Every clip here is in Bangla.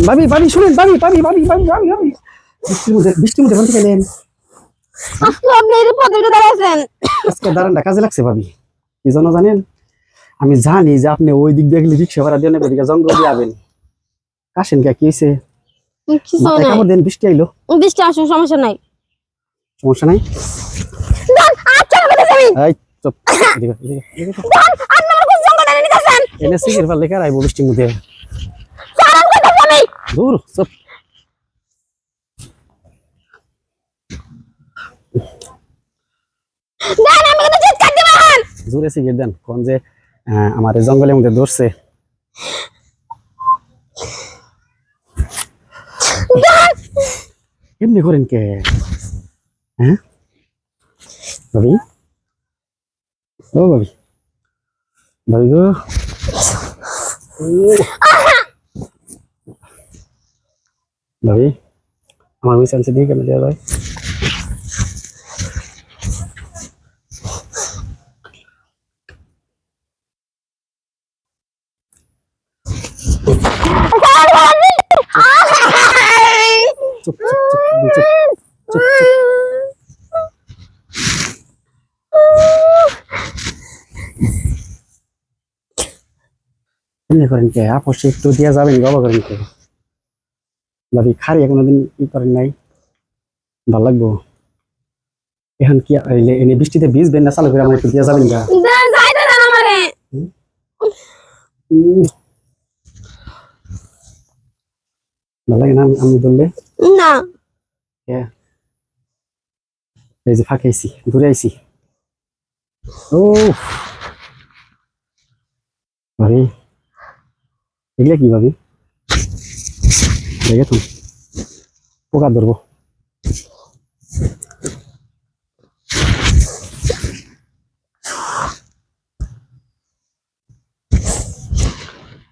ভাবি ভাবি শুনেন, ভাবি ভাবি ভাবি ভাবি ভাবি ভাবি বৃষ্টির মধ্যে বলতে গেলেন আজকে আপনি এই পদ্ধতিতে দাঁড়াইছেন। আজকে দাঁড়ানটা কাজে লাগছে ভাবি। কি জন্য জানেন? আমি জানি যে আপনি ওই দিক দিয়ে গেলে রিক্সা ভাড়া দিয়ে নেবে, এদিকে জঙ্গল দিয়ে যাবেন। কাশেন কে কি হয়েছে? কিছু মাথায় নাই, কাপড় দেন, বৃষ্টি আইলো। বৃষ্টি আসুন সমস্যা নাই। সমস্যা নাই। আচ্ছা এই চুপ, এদিকে, এদিকে চুপ। আপনি আমার কোন জঙ্গল এনে নিতেছেন? এনে সিগারেট পারলে কে আইবো বৃষ্টির মধ্যে? সারান কথা আমি দূর চুপ। দেন আমি কিন্তু চিৎকার দিব এখন। জোরে সিগারেট দেন, কোন যে আমার এই জঙ্গলের মধ্যে ধরছে। এমনি করেন কে? হ্যাঁ ভাবি, ও ভাবি, ভাবি গো, ভাবি আমার ওই চান্সে দিয়ে কেন দেওয়া যায়? চুপ চুপ চুপ চুপ চুপ চুপ। এমনি করেন কে? আপসে একটু দিয়া যাবেন, বাবা করেন কে? ভাবি খারি কোনোদিন ই করেন নাই, ভালো লাগবো। এখন কি এনে বৃষ্টিতে ভিজবেন না? চালু করে আমার একটু দিয়া যাবেন গা। দেন যাইতে দেন আমারে। ভালো লাগে না আমি বললে? না এই যে ফাঁকে আইছি, ঘুরে আইছি। ও ভাবি, এগুলা কি ভাবি? দেখে তো পোকা ধরবো।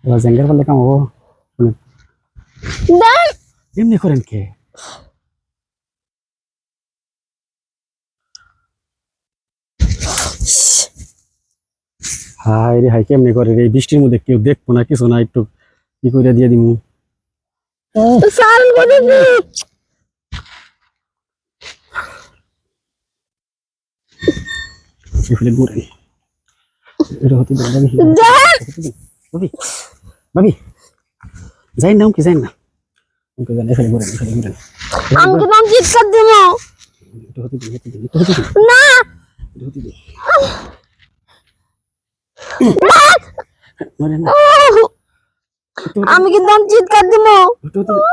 এবার জেঙ্গার পারলে কাম হবো। দেন এমনি করেন কে? হাই রে হাই, কেমনি করে রে? এই বৃষ্টির মধ্যে কেউ দেখবো না, কিছু না, একটু কি করে দিয়ে দিমু। সারান কথা এফলে ঘুরে এটা হতে দেন ভাবি। দেন ভাবি ভাবি যাই না, কি যাই না, ওকে জান, এফলে ঘুরে, এফলে ঘুরে। আমি কিন্তু আমি চিৎকার দিব এটা হতে দিন, হতে দিন, এটা হতে দিন, না। এটা হতে দিন। মানে না, আমি কিন্তু আমি চিৎকার দিব। এটা হতে দিন।